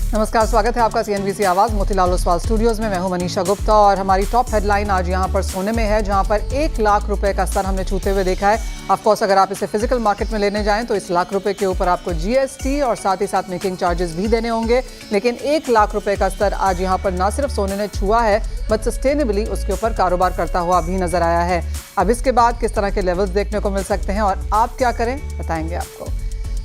नमस्कार, स्वागत है आपका CNBC आवाज मोतीलाल ओसवाल स्टूडियोज में। मैं हूं मनीषा गुप्ता और हमारी टॉप हेडलाइन आज यहां पर सोने में है, जहां पर 1 लाख रुपए का स्तर हमने छूते हुए देखा है। ऑफ कोर्स अगर आप इसे फिजिकल मार्केट में लेने जाएं तो इस लाख रुपए के ऊपर आपको GST और साथ ही साथ मेकिंग चार्जेस भी देने होंगे, लेकिन 1 लाख रुपए का स्तर आज यहां पर ना सिर्फ सोने ने छुआ है बट सस्टेनेबली उसके ऊपर कारोबार करता हुआ भी नजर आया है। अब इसके बाद किस तरह के लेवल्स देखने को मिल सकते हैं और आप क्या करें बताएंगे आपको।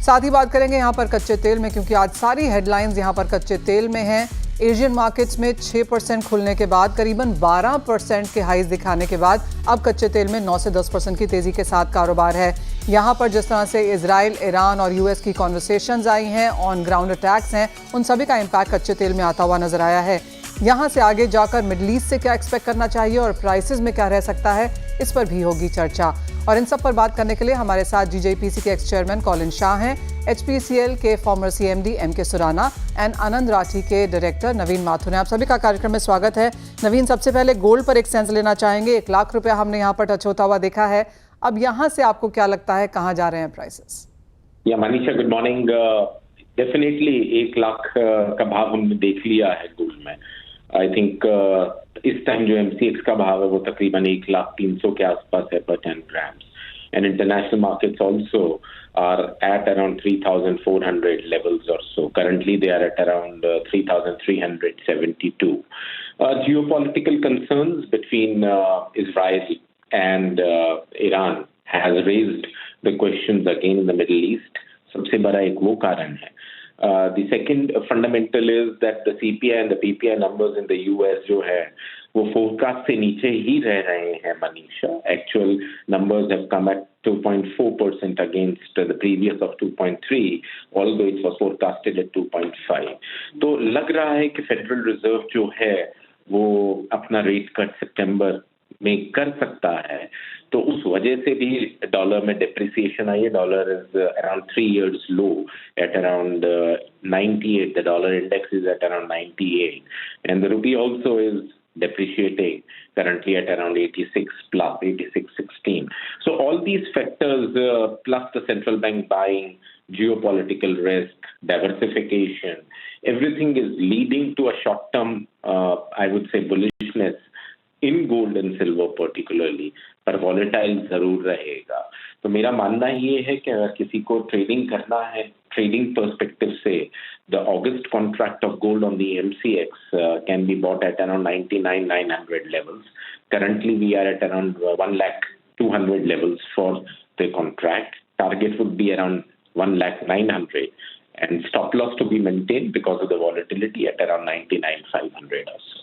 साथ ही बात करेंगे यहाँ पर कच्चे तेल में, क्योंकि आज सारी हेडलाइंस यहाँ पर कच्चे तेल में हैं। एशियन मार्केट्स में 6% खुलने के बाद करीबन 12% के हाईज दिखाने के बाद अब कच्चे तेल में 9 से 10% की तेजी के साथ कारोबार है। यहाँ पर जिस तरह से इजराइल, ईरान और US की कॉन्वर्सेशंस आई हैं, ऑन ग्राउंड अटैक्स हैं, उन सभी का इम्पैक्ट कच्चे तेल में आता हुआ नजर आया है। यहाँ से आगे जाकर मिडल ईस्ट से क्या एक्सपेक्ट करना चाहिए और प्राइसेस में क्या रह सकता है, इस पर भी होगी चर्चा। और इन सब पर बात करने के लिए हमारे साथ GJPC के एक्स चेयरमैन कॉलिन शाह हैं, HPCL के former CMD MK Surana and Anand Rathi के डायरेक्टर नवीन माथुर हैं। आप सभी का कार्यक्रम में स्वागत है। नवीन, सबसे पहले गोल्ड पर एक सेंस लेना चाहेंगे। 1 लाख रुपया हमने यहाँ पर टच होता हुआ देखा है। अब यहाँ से आपको क्या लगता है, कहाँ जा रहे हैं प्राइसेस? या Manisha, good morning. Definitely 1 lakh का भाव हमने देख लिया है गोल्ड में। आई थिंक इस टाइम जो MCX का भाव है वो तकरीबन 1,03,000 के आसपास है पर 10 grams, and international markets also are at around 3,400 levels or so. Currently they are at around 3,372. Geopolitical concerns between Israel and Iran has raised the questions again in the Middle East. सबसे बड़ा एक वो कारण है। The second fundamental is that the CPI and the PPI numbers in the US जो है वो forecast से नीचे ही रह रहे हैं Manisha. Actual numbers have come at 2.4% against the previous of 2.3, although it was forecasted at 2.5. तो लग रहा है कि फेडरल रिजर्व जो है वो अपना रेट कट सितंबर में कर सकता है, तो उस वजह से भी डॉलर में डिप्रिसिएशन आई है। Dollar is around 3 years low at around 98. The dollar index is at around 98 and the rupee also is depreciating currently at around 86 plus 86.16. So all these factors plus the central bank buying, geopolitical risk, diversification, everything is leading to a short term I would say bullishness in gold and silver particularly, पर volatile जरूर रहेगा। तो मेरा मानना ये है कि अगर किसी को ट्रेडिंग करना है, ट्रेडिंग पर्सपेक्टिव से the August contract of gold on the MCX can be bought at around 99,900 levels. Currently we are at around 1,200,000 levels for the contract. Target would be around 1,900,000 and stop loss to be maintained because of the volatility at around 99,500 or so.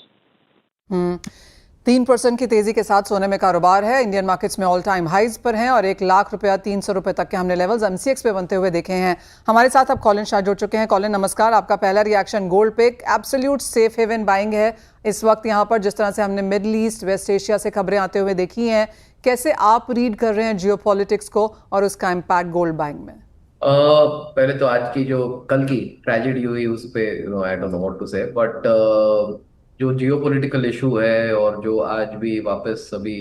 3% की तेजी के साथ सोने में कारोबार है। Indian markets में all time highs पर हैं और 1 लाख रुपया 300 रुपए तक के हमने लेवल्स MCX पे बनते हुए देखे हैं। हमारे साथ अब कॉलिन शाह जुड़ चुके हैं। कॉलिन, नमस्कार। आपका पहला रिएक्शन गोल्ड पे। एब्सोल्यूट सेफ हेवन बाइंग है इस वक्त यहाँ पर, जिस तरह से हमने मिडल ईस्ट, वेस्ट एशिया से खबरें आते हुए देखी हैं। कैसे आप रीड कर रहे हैं जियोपॉलिटिक्स को और उसका इम्पैक्ट गोल्ड बाइंग में? पहले तो आज की जो कल की ट्रेजेडी हुई उस पे I don't know what to say, but जो जियोपॉलिटिकल इशू है और जो आज भी वापस अभी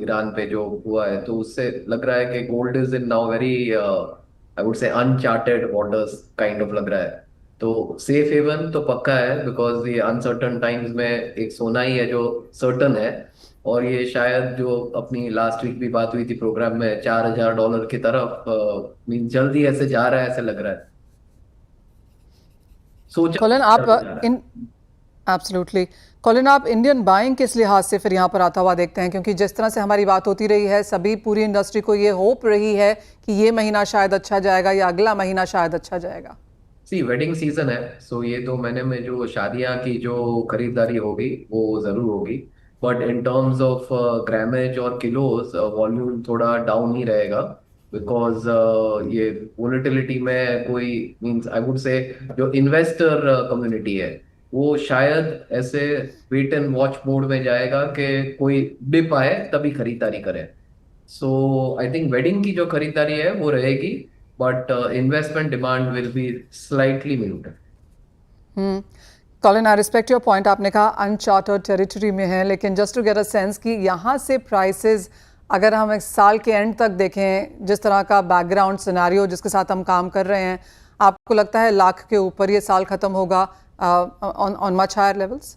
ईरान पे जो हुआ है, तो उससे लग रहा है कि gold is in now very I would say uncharted waters kind of लग रहा है। तो सेफ हेवन तो पक्का है, बिकॉज ये अनसर्टन टाइम्स में एक सोना ही है जो सर्टन है। और ये शायद जो अपनी लास्ट वीक भी बात हुई थी प्रोग्राम में, $4,000 की तरफ मीन जल्दी ऐसे जा रहा है, ऐसे लग रहा है। कॉलिन, आप एब्सोल्युटली कॉलिन, आप इंडियन बाइंग किस लिहाज से फिर यहाँ पर आता हुआ देखते हैं? क्योंकि जिस तरह से हमारी बात होती रही है, सभी पूरी इंडस्ट्री को ये होप रही है कि ये महीना शायद अच्छा जाएगा या अगला महीना शायद अच्छा जाएगा। वेडिंग सीजन है, सो ये 2 महीने में जो शादियां की जो खरीदारी होगी वो जरूर होगी, but in terms of grammage और किलोज वॉल्यूम थोड़ा डाउन ही रहेगा, बिकॉज ये वोलेटिलिटी में कोई मींस आई वुड से जो इन्वेस्टर कम्युनिटी है वो शायद ऐसे वेट एंड वॉच मोड में जाएगा कि कोई डिप आए तभी खरीदारी करें। सो आई थिंक वेडिंग की जो खरीदारी है वो रहेगी, but investment demand will be slightly muted. Colin, I respect your point. आपने कहा अनचार्टर्ड टेरिटरी में है, लेकिन just to get a sense कि यहाँ से प्राइसेस अगर हम एक साल के एंड तक देखें, जिस तरह का बैकग्राउंड सिनेरियो जिसके साथ हम काम कर रहे हैं, आपको लगता है लाख के ऊपर ये साल खत्म होगा ऑन मच हायर लेवल्स?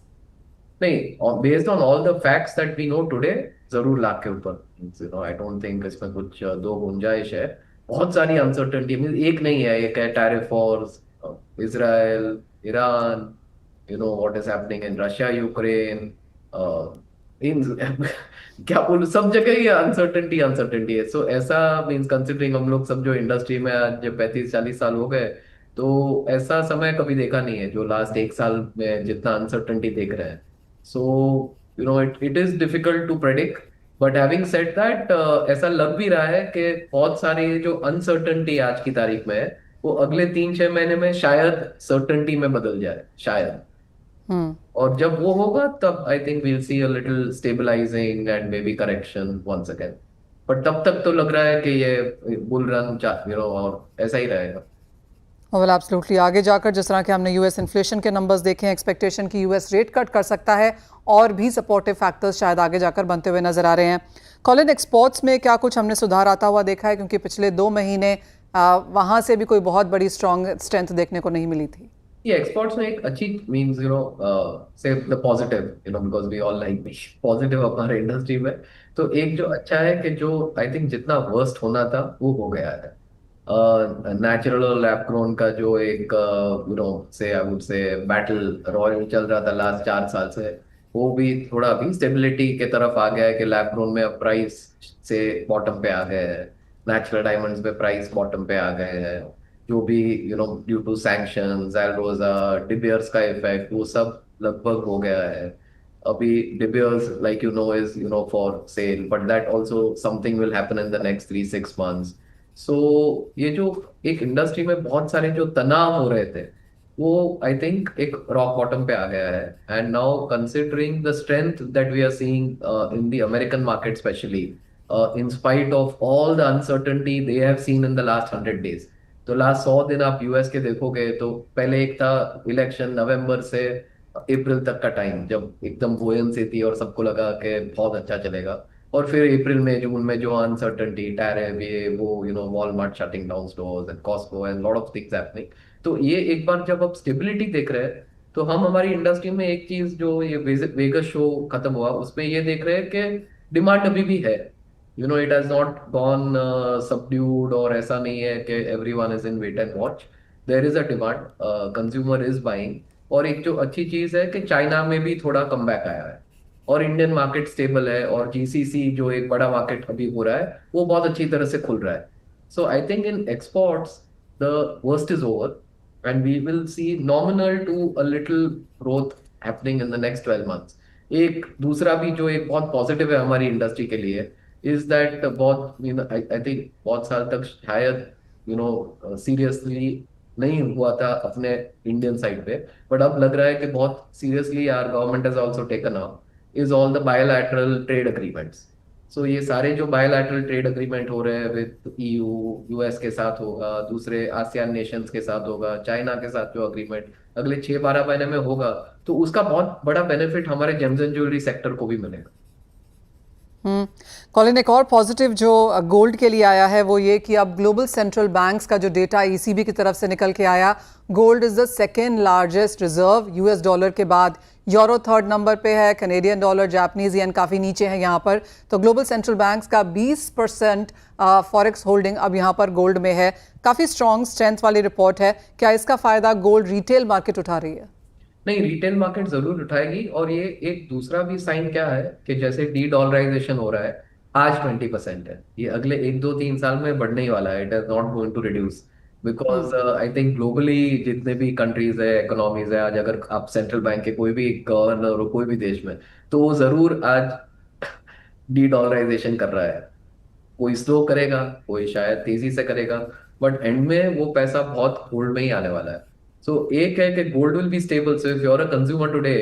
नहीं, based on all the facts that we know today, जरूर लाख के ऊपर। आई डोंट थिंक इसमें कुछ दो गुंजाइश है। बहुत सारी अनसर्टेनिटी, मीन एक नहीं है, एक है tariff wars, Israel, Iran, what is happening in Russia, Ukraine, इन क्या बोलूं, सब जगह ये अनसर्टेनिटी अनसर्टेनिटी है। सो ऐसा मीन्स कंसिडरिंग हम लोग सब जो इंडस्ट्री में आज 35-40 साल हो गए, तो ऐसा समय कभी देखा नहीं है जो लास्ट एक साल में जितना अनसर्टेनिटी देख रहे हैं। So it is difficult to predict, but having said that, ऐसा लग भी रहा है कि बहुत सारी जो अनसर्टेनिटी आज की तारीख में है, वो अगले 3-6 महीने में शायद सर्टेनिटी में बदल जाए, शायद। और जब वो होगा तब I think we'll see a little stabilising and maybe correction once again. But तब तक तो लग रहा है कि ये बुल रन और ऐसा ही रहेगा। Well absolutely. आगे जाकर जिस तरह के हमने यूएस इन्फ्लेशन के नंबर्स देखे हैं, एक्सपेक्टेशन की यूएस रेट कट कर सकता है और भी सपोर्टिव फैक्टर्स शायद आगे जाकर बनते हुए नजर आ रहे हैं। कॉलिन, एक्सपोर्ट्स में क्या कुछ हमने सुधार आता हुआ देखा है? क्योंकि पिछले 2 महीने वहां से भी कोई बहुत बड़ी स्ट्रॉन्ग स्ट्रेंथ देखने को नहीं मिली थी। ये एक्सपोर्ट्स में एक अच्छी मींस से the positive, because we all like be positive हमारे इंडस्ट्री में। तो एक जो अच्छा है कि जो आई थिंक जितना वर्स्ट होना था वो हो गया है। नेचुरल और लैब ग्रोन का जो एक से I would say battle royal चल रहा था लास्ट 4 साल से, वो भी थोड़ा अभी स्टेबिलिटी के तरफ आ गया है कि लैब ग्रोन में अब प्राइस से बॉटम पे आ गए हैं, नेचुरल डायमंड्स पे प्राइस बॉटम पे आ गए हैं। जो भी due to sanctions, Alrosa, De Beers का इफेक्ट, वो सब लगभग हो गया है। अभी De Beers like is for sale, but that also something will happen in the next 3-6 months. So ये जो एक इंडस्ट्री में बहुत सारे जो तनाव हो रहे थे, वो आई थिंक एक रॉक बॉटम पे आ गया है। And now considering the strength that we are seeing in the American market specially, in spite of all the uncertainty they have seen in the last 100 days, तो last 100 दिन आप US के देखोगे तो पहले एक था इलेक्शन नवंबर से अप्रैल तक का टाइम, जब एकदम बुओयंसी थी और सबको लगा कि बहुत अच्छा चलेगा। और फिर अप्रैल में जून में जो अनसर्टेनिटी, टैरिफ, ये वो Walmart shutting down stores and Costco and lot of things happening. तो ये एक बार जब आप स्टेबिलिटी देख रहे हैं, तो हम हमारी इंडस्ट्री में एक चीज जो ये वेगस शो खत्म हुआ उसमें ये देख रहे हैं कि डिमांड अभी भी है। It has not gone subdued, और ऐसा नहीं है कि everyone is in wait and watch. There is a demand, consumer is buying. और एक जो अच्छी चीज है कि चाइना में भी थोड़ा कमबैक आया है, और इंडियन मार्केट स्टेबल है, और जीसीसी जो एक बड़ा मार्केट अभी हो रहा है वो बहुत अच्छी तरह से खुल रहा है। So I think in exports the worst is over and we will see nominal to a little growth happening in the next 12 months. एक दूसरा भी जो एक बहुत पॉजिटिव है हमारी इंडस्ट्री के लिए इज दैट बहुत आई थिंक बहुत साल तक शायद सीरियसली नहीं हुआ था अपने इंडियन साइड पे, बट अब लग रहा है कि बहुत seriously our government has also taken up is all the bilateral trade agreements. So ये सारे जो बायोलैटरल ट्रेड अग्रीमेंट हो रहे हैं विद ईयू, यूएस के साथ होगा, दूसरे आसियान नेशंस के साथ होगा, चाइना के साथ जो अग्रीमेंट अगले 6-12 महीने में होगा, तो उसका बहुत बड़ा बेनिफिट हमारे जेम्स एंड ज्वेलरी सेक्टर को भी मिलेगा। कॉलिन, एक और पॉजिटिव जो गोल्ड के लिए आया है वो ये कि अब ग्लोबल सेंट्रल बैंक्स का जो डेटा ईसीबी की तरफ से निकल के आया, gold is the second largest reserve US dollar के बाद। यूरो 3rd नंबर पे है, कैनेडियन डॉलर, जापानीज येन काफ़ी नीचे है यहाँ पर। तो ग्लोबल सेंट्रल बैंक्स का 20% फॉरेक्स होल्डिंग अब यहाँ पर गोल्ड में है। काफ़ी स्ट्रॉन्ग स्ट्रेंथ वाली रिपोर्ट है। क्या इसका फ़ायदा गोल्ड रिटेल मार्केट उठा रही है? नहीं, रिटेल मार्केट जरूर उठाएगी। और ये एक दूसरा भी साइन क्या है कि जैसे डी डॉलराइजेशन हो रहा है, आज 20% है, ये अगले 1-2-3 साल में बढ़ने ही वाला है। It is not going to reduce, because I think globally जितने भी कंट्रीज है, इकोनॉमीज है, आज अगर आप सेंट्रल बैंक के कोई भी गवर्नर हो कोई भी देश में, तो वो जरूर आज डी डॉलराइजेशन कर रहा है। कोई स्लो करेगा, कोई शायद तेजी से करेगा, बट एंड में वो पैसा बहुत होल्ड में ही आने वाला है। सो एक है कि gold will be stable. So if you are a consumer today,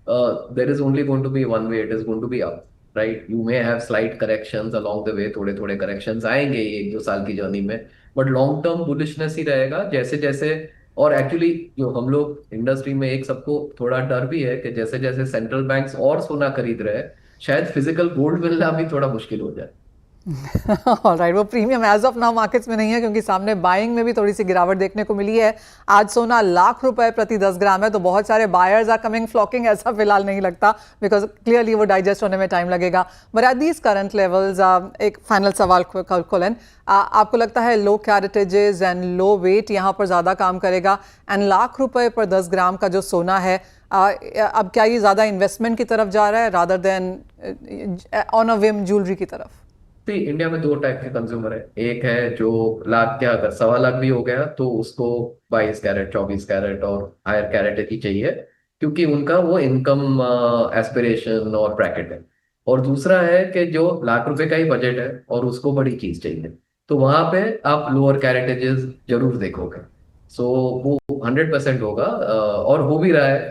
there is only going to be one way, it is going to be up, right? You may have slight corrections along the way, थोड़े थोड़े corrections आएंगे 1-2 साल की जर्नी में, but long term bullishness ही रहेगा जैसे जैसे। और एक्चुअली जो हम लोग इंडस्ट्री में एक सबको थोड़ा डर भी है कि जैसे जैसे सेंट्रल बैंक्स और सोना खरीद रहे हैं, शायद फिजिकल गोल्ड मिलना भी थोड़ा मुश्किल हो जाए। ऑलराइट, वो premium as of now markets में नहीं है क्योंकि सामने बाइंग में भी थोड़ी सी गिरावट देखने को मिली है। आज सोना लाख रुपए प्रति 10 ग्राम है, तो बहुत सारे बायर्स आर कमिंग फ्लॉकिंग, ऐसा फिलहाल नहीं लगता बिकॉज क्लियरली वो डाइजेस्ट होने में टाइम लगेगा। But at these current levels, एक फाइनल सवाल कोलन, आपको लगता है लो कैरेटेजेस एंड लो वेट यहाँ पर ज़्यादा काम करेगा? एंड लाख रुपए पर 10 ग्राम का जो सोना है, अब क्या ये ज़्यादा इन्वेस्टमेंट की तरफ जा रहा है rather than on a Vim jewellery की तरफ? इंडिया में दो टाइप के कंज्यूमर है। एक है जो लाख क्या, अगर 1.25 लाख भी हो गया तो उसको 22 कैरेट 24 कैरेट और हायर कैरेट ही चाहिए, क्योंकि उनका वो इनकम एस्पिरेशन और ब्रैकेट है। और दूसरा है कि जो लाख रुपए का ही बजट है और उसको बड़ी चीज चाहिए, तो वहां पे आप लोअर कैरेटेजेस जरूर देखोगे। सो वो 100% होगा, और हो भी रहा है।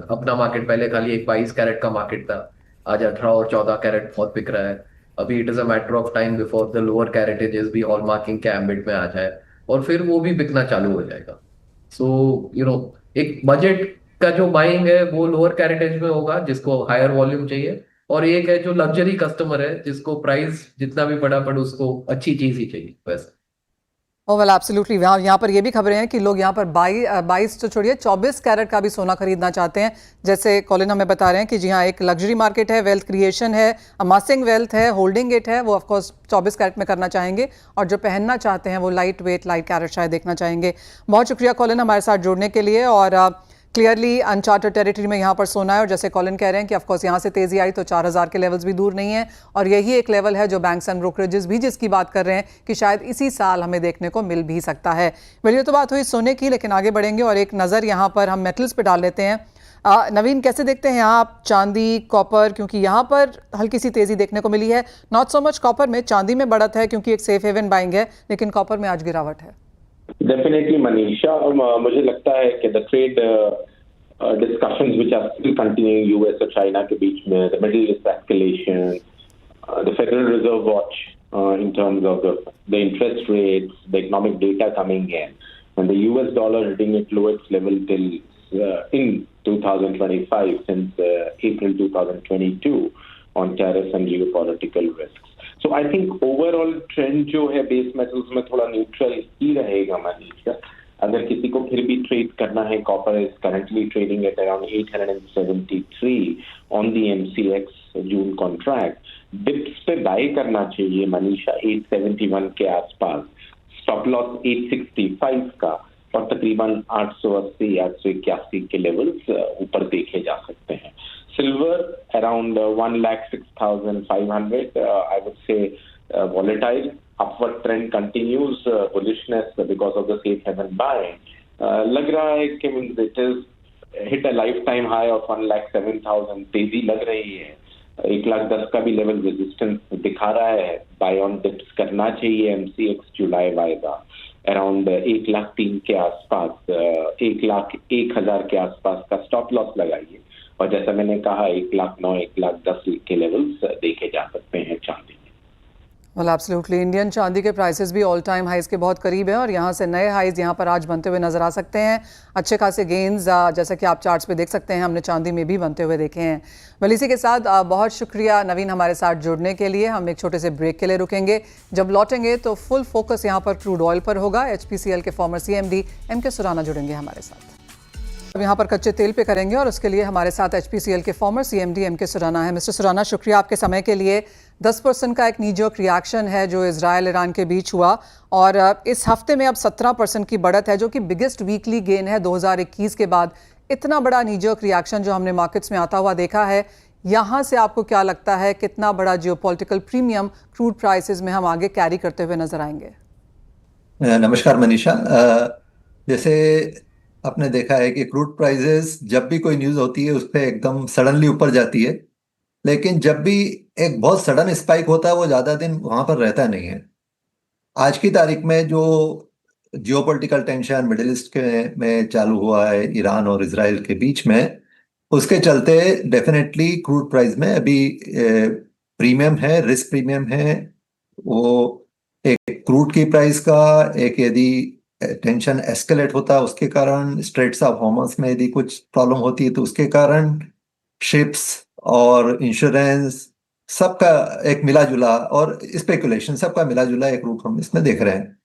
अपना मार्केट पहले खाली एक 22 कैरेट का मार्केट था, आज 18 और 14 कैरेट बहुत बिक रहा है। अभी it is a matter of time before the lower caratages भी हॉलमार्किंग के एम्बिट में आ जाए, और फिर वो भी बिकना चालू हो जाएगा। सो एक बजट का जो बाइंग है वो लोअर कैरेटेज में होगा, जिसको हायर वॉल्यूम चाहिए। और एक है जो लग्जरी कस्टमर है, जिसको प्राइस जितना भी बड़ा पड़े उसको अच्छी चीज ही चाहिए वैसे। ओ वेल एब्सोल्युटली, यहाँ पर ये भी खबरें हैं कि लोग यहाँ पर 22 तो छोड़िए 24 कैरेट का भी सोना खरीदना चाहते हैं। जैसे कॉलिन हमें बता रहे हैं कि जी हाँ, एक लग्जरी मार्केट है, वेल्थ क्रिएशन है, अमासिंग वेल्थ है, होल्डिंग इट है, वो ऑफकोर्स 24 कैरेट में करना चाहेंगे। और जो पहनना चाहते हैं वो लाइट वेट लाइट कैरेट शायद देखना चाहेंगे। बहुत शुक्रिया कॉलिन हमारे साथ जुड़ने के लिए। और क्लियरली अनचार्टेड टेरिटरी में यहाँ पर सोना है, और जैसे कॉलिन कह रहे हैं कि ऑफकोर्स यहाँ से तेजी आई तो 4000 के लेवल्स भी दूर नहीं है, और यही एक लेवल है जो बैंक्स एंड ब्रोकरेजेस भी जिसकी बात कर रहे हैं कि शायद इसी साल हमें देखने को मिल भी सकता है। मेरी तो बात हुई सोने की, लेकिन आगे बढ़ेंगे और एक नज़र यहाँ पर हम मेटल्स पे डाल लेते हैं। नवीन, कैसे देखते हैं आप चांदी, कॉपर, क्योंकि यहाँ पर हल्की सी तेजी देखने को मिली है। नॉट सो मच कॉपर में, चांदी में बढ़त है क्योंकि एक सेफ हेवन बाइंग है, लेकिन कॉपर में आज गिरावट है। डेफिनेटली मनीषा, मुझे लगता है कि the trade discussions which are still continuing US और चाइना के बीच में, the Middle East escalation, the Federal Reserve watch in terms of the interest rates, the economic data coming in, and the US dollar hitting its lowest level till in 2025 since April 2022 on tariffs and geopolitical risks. So I think overall trend जो है base metals में थोड़ा neutral ही रहेगा मनीषा। अगर किसी को फिर भी ट्रेड करना है, copper is currently trading at around 873 on the MCX June contract. Dips पे बाय करना चाहिए मनीषा 871 के आसपास, स्टॉप लॉस 865 का, और तकरीबन 880 881 के लेवल्स ऊपर देखे जा सकते हैं। Silver around 1,06,500, I would say volatile. Upward trend continues, bullishness because of the safe haven buying. लग रहा है कि it is hit a lifetime high of 1,07,000, तेजी लग रही है। 1,10,000 का भी लेवल रेजिस्टेंस दिखा रहा है। बाय ऑन डिप्स करना चाहिए एमसीएक्स जुलाई वायदा अराउंड 1,03,000 के आसपास, 1,01,000 के आसपास का स्टॉप लॉस लगाइए। और जैसा मैंने कहा 1,09,000 1,10,000 के लेवल्स देखे जा सकते हैं चांदी। वेल एब्सोल्युटली, इंडियन चांदी के प्राइसेस भी ऑल टाइम हाइज के बहुत करीब हैं, और यहाँ से नए हाइज यहाँ पर आज बनते हुए नजर आ सकते हैं। अच्छे खासे गेंस जैसा कि आप चार्ट्स पे देख सकते हैं, हमने चांदी में भी बनते हुए देखे हैं। वेल इसी के साथ बहुत शुक्रिया नवीन हमारे साथ जुड़ने के लिए। हम एक छोटे से ब्रेक के लिए रुकेंगे, जब लौटेंगे तो फुल फोकस यहाँ पर क्रूड ऑयल पर होगा। एचपीसीएल के फॉर्मर सीएमडी एमके सुराना जुड़ेंगे हमारे साथ। अब यहाँ पर कच्चे तेल पे करेंगे, और उसके लिए हमारे साथ एचपीसीएल के फॉर्मर सीएमडी एमके सुराना है। मिस्टर सुराना, शुक्रिया आपके समय के लिए। 10% का एक नीजोक रिएक्शन है जो इजराइल ईरान के बीच हुआ, और इस हफ्ते में अब 17% की बढ़त है, जो कि बिगेस्ट वीकली गेन है 2021 के बाद। इतना बड़ा नीजोक रिएक्शन जो हमने मार्केट्स में आता हुआ देखा है, यहाँ से आपको क्या लगता है कितना बड़ा जियोपॉलिटिकल प्रीमियम क्रूड प्राइसेस में हम आगे कैरी करते हुए नजर आएंगे? नमस्कार मनीषा। जैसे आपने देखा है कि क्रूड प्राइसेस जब भी कोई न्यूज़ होती है उस पर एकदम सडनली ऊपर जाती है, लेकिन जब भी एक बहुत सडन स्पाइक होता है वो ज़्यादा दिन वहाँ पर रहता नहीं है। आज की तारीख में जो जियोपॉलिटिकल टेंशन मिडिल ईस्ट के में चालू हुआ है ईरान और इजराइल के बीच में, उसके चलते डेफिनेटली क्रूड प्राइस में अभी प्रीमियम है, रिस्क प्रीमियम है। वो एक क्रूड की प्राइस का, एक यदि टेंशन एस्केलेट होता है उसके कारण, स्ट्रेट्स ऑफ हॉर्मस में यदि कुछ प्रॉब्लम होती है तो उसके कारण शिप्स और इंश्योरेंस सबका एक मिला जुला और स्पेकुलेशन, सबका मिला जुला एक रूप हम इसमें देख रहे हैं।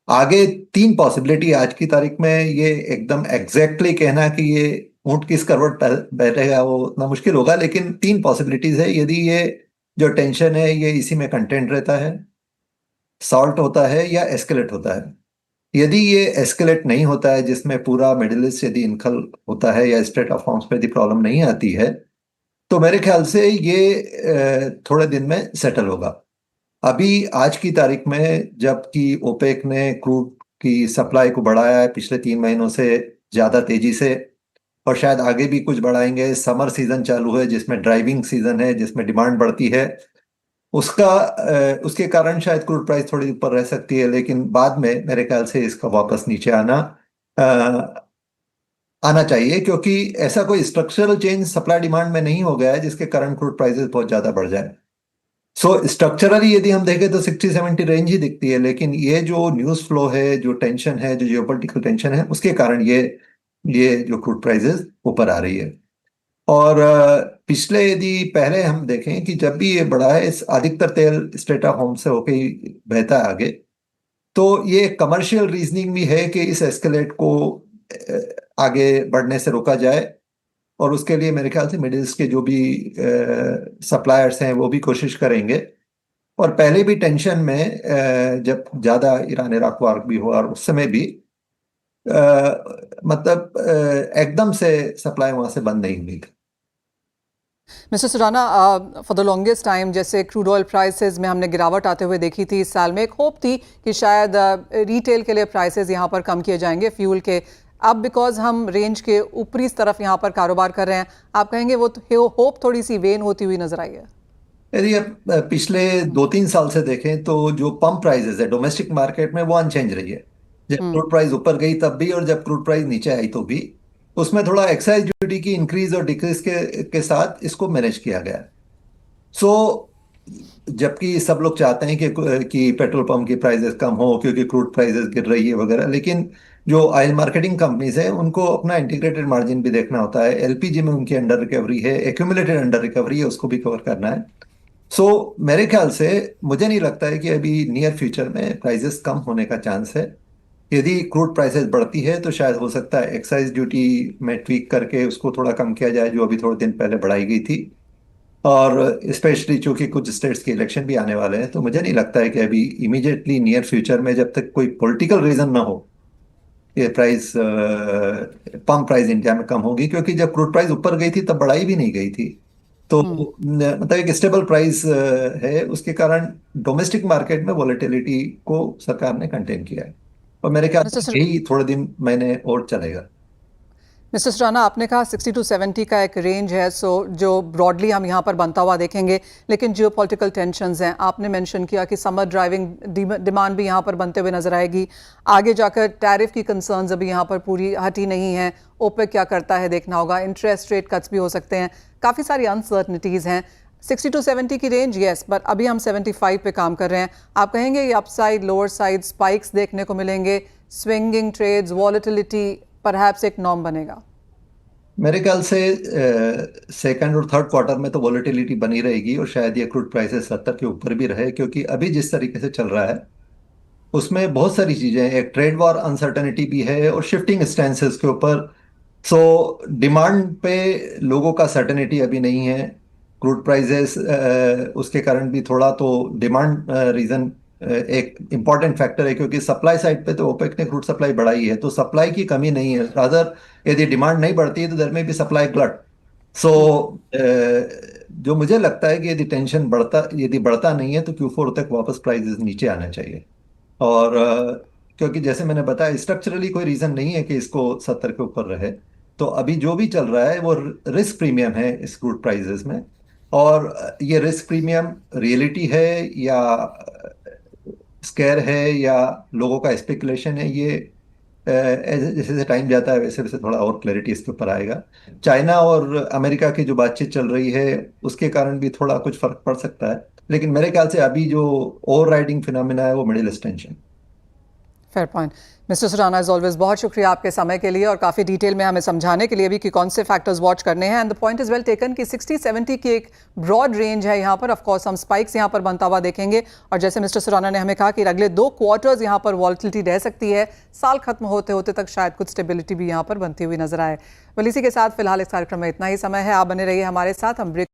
आगे तीन पॉसिबिलिटी आज की तारीख में, ये एकदम एग्जैक्टली कहना कि ये ऊंट किस करवट पर बैठेगा वो उतना मुश्किल होगा, लेकिन तीन पॉसिबिलिटीज है। यदि ये जो टेंशन है ये इसी में कंटेंट रहता है, सॉल्ट होता है या एस्केलेट होता है। यदि ये एस्केलेट नहीं होता है, जिसमें पूरा मिडिल ईस्ट यदि इनखल होता है या स्ट्रेट ऑफ हॉर्मुज पे यदि प्रॉब्लम नहीं आती है, तो मेरे ख्याल से ये थोड़े दिन में सेटल होगा। अभी आज की तारीख में जबकि ओपेक ने क्रूड की सप्लाई को बढ़ाया है पिछले 3 महीनों से ज्यादा तेजी से, और शायद आगे भी कुछ बढ़ाएंगे। समर सीजन चालू है जिसमें ड्राइविंग सीजन है, जिसमें डिमांड बढ़ती है, उसके कारण शायद क्रूड प्राइस थोड़ी ऊपर रह सकती है, लेकिन बाद में मेरे ख्याल से इसका वापस नीचे आना चाहिए, क्योंकि ऐसा कोई स्ट्रक्चरल चेंज सप्लाई डिमांड में नहीं हो गया है जिसके कारण क्रूड प्राइसेस बहुत ज्यादा बढ़ जाए। सो स्ट्रक्चरली यदि हम देखें तो 60-70 रेंज ही दिखती है, लेकिन ये जो न्यूज फ्लो है, जो टेंशन है, जो जियोपॉलिटिकल टेंशन है, उसके कारण ये जो क्रूड प्राइसेस ऊपर आ रही है। और पिछले यदि पहले हम देखें कि जब भी ये बढ़ा है, इस अधिकतर तेल स्ट्रेट ऑफ होम से होके ही बहता है आगे, तो ये कमर्शियल रीजनिंग भी है कि इस एस्केलेट को आगे बढ़ने से रोका जाए, और उसके लिए मेरे ख्याल से मिडिल ईस्ट के जो भी सप्लायर्स हैं वो भी कोशिश करेंगे। और पहले भी टेंशन में जब ज्यादा ईरान इराक वार भी हुआ, और उस समय भी मतलब एकदम से सप्लाई वहां से बंद नहीं हुई थी। Mister Surana, for the longest time जैसे क्रूड ऑयल प्राइसेस में हमने गिरावट आते हुए देखी थी इस साल में, एक होप थी कि शायद रिटेल के लिए प्राइसेस यहाँ पर कम किए जाएंगे फ्यूल के। अब बिकॉज हम रेंज के ऊपरी तरफ यहाँ पर कारोबार कर रहे हैं, आप कहेंगे वो होप थोड़ी सी वेन होती हुई नजर आई है? यदि आप पिछले 2-3 साल से देखें तो जो पंप प्राइसेस है डोमेस्टिक मार्केट में वो अनचेंज रही है। जब क्रूड प्राइस ऊपर गई तब भी, और जब क्रूड प्राइस नीचे आई तो भी, उसमें थोड़ा एक्साइज ड्यूटी की इंक्रीज और डिक्रीज के साथ इसको मैनेज किया गया। सो जबकि सब लोग चाहते हैं कि पेट्रोल पंप की प्राइसेस कम हो क्योंकि क्रूड प्राइसेस गिर रही है वगैरह, लेकिन जो ऑयल मार्केटिंग कंपनीज है उनको अपना इंटीग्रेटेड मार्जिन भी देखना होता है। एलपीजी में उनकी अंडर रिकवरी है, एक्यूमुलेटेड अंडर रिकवरी है, उसको भी कवर करना है। सो मेरे ख्याल से मुझे नहीं लगता है कि अभी नियर फ्यूचर में प्राइसेस कम होने का चांस है। यदि क्रूड प्राइसेस बढ़ती है तो शायद हो सकता है एक्साइज ड्यूटी में ट्वीक करके उसको थोड़ा कम किया जाए, जो अभी थोड़े दिन पहले बढ़ाई गई थी। और स्पेशली चूंकि कुछ स्टेट्स के इलेक्शन भी आने वाले हैं, तो मुझे नहीं लगता है कि अभी इमीडिएटली नियर फ्यूचर में, जब तक कोई पॉलिटिकल रीजन ना हो, ये पंप प्राइस इंडिया में कम होगी। क्योंकि जब क्रूड प्राइस ऊपर गई थी तब बढ़ाई भी नहीं गई थी, तो मतलब एक स्टेबल प्राइस है। उसके कारण डोमेस्टिक मार्केट में वॉलेटिलिटी को सरकार ने कंटेन किया है, और मेरे ख्याल से यही थोड़े दिन महीने और चलेगा। मिस्टर सुराना, आपने कहा 60 to 70 का एक रेंज है, सो जो ब्रॉडली हम यहाँ पर बनता हुआ देखेंगे, लेकिन जियोपॉलिटिकल टेंशंस हैं। आपने मेंशन किया कि समर ड्राइविंग डिमांड भी यहाँ पर बनते हुए नजर आएगी। आगे जाकर टैरिफ की कंसर्न्स अभी यहाँ पर पूरी हटी नहीं है। ओपेक क्या करता है देखना होगा। इंटरेस्ट रेट कट्स भी हो सकते हैं, काफ़ी सारी अनसर्टनिटीज़ हैं। 60 to 70 की रेंज येस, बट अभी हम 75 पे काम कर रहे हैं। आप कहेंगे ये अपसाइड लोअर साइड स्पाइक्स देखने को मिलेंगे, स्विंगिंग ट्रेड्स, वॉलेटिलिटी परहैप्स एक नॉर्म बनेगा? मेरे ख्याल से सेकंड और थर्ड क्वार्टर में तो वॉलेटिलिटी बनी रहेगी, और शायद ये क्रूड प्राइसेस 70 के ऊपर भी रहे, क्योंकि अभी जिस तरीके से चल रहा है उसमें बहुत सारी चीजें हैं। एक ट्रेड वॉर अनसर्टेनिटी भी है, और शिफ्टिंग स्टेंसेस के ऊपर। सो डिमांड पे लोगों का सर्टेनिटी अभी नहीं है। क्रूड प्राइसेस उसके कारण भी थोड़ा तो डिमांड रीजन एक इम्पॉर्टेंट फैक्टर है, क्योंकि सप्लाई साइड पे तो ओपेक ने क्रूड सप्लाई बढ़ाई है, तो सप्लाई की कमी नहीं है। रादर यदि डिमांड नहीं बढ़ती है तो देयर में भी सप्लाई ग्लट। सो जो मुझे लगता है कि यदि बढ़ता नहीं है तो Q4 तक वापस प्राइसेस नीचे आना चाहिए। और क्योंकि जैसे मैंने बताया, स्ट्रक्चरली कोई रीजन नहीं है कि इसको 70 के ऊपर रहे, तो अभी जो भी चल रहा है वो रिस्क प्रीमियम है इस क्रूड प्राइसेस में। और ये रिस्क प्रीमियम रियलिटी है या स्केयर है या लोगों का स्पेकुलेशन है, ये जैसे जैसे टाइम जाता है वैसे वैसे थोड़ा और क्लैरिटी इसके ऊपर आएगा। चाइना और अमेरिका की जो बातचीत चल रही है उसके कारण भी थोड़ा कुछ फर्क पड़ सकता है, लेकिन मेरे ख्याल से अभी जो ओवर राइडिंग फिनोमिना है वो middle east tension. Fair point. Mister Surana is always बहुत शुक्रिया आपके समय के लिए और काफ़ी डिटेल में हमें समझाने के लिए भी कि कौन से फैक्टर्स वॉच करने हैं। And the point is well taken कि 60-70 की एक ब्रॉड रेंज है यहाँ पर। ऑफ कोर्स हम स्पाइक्स यहाँ पर बनता हुआ देखेंगे और जैसे मिस्टर सुराना ने हमें कहा कि अगले 2 क्वार्टर्स यहाँ पर वॉलेटिलिटी रह सकती है, साल खत्म होते होते तक शायद कुछ स्टेबिलिटी भी यहाँ पर बनती हुई नजर आए। वेल इसी के साथ फिलहाल इस कार्यक्रम में इतना ही समय है। आप बने रहिए हमारे साथ। हम ब्रेक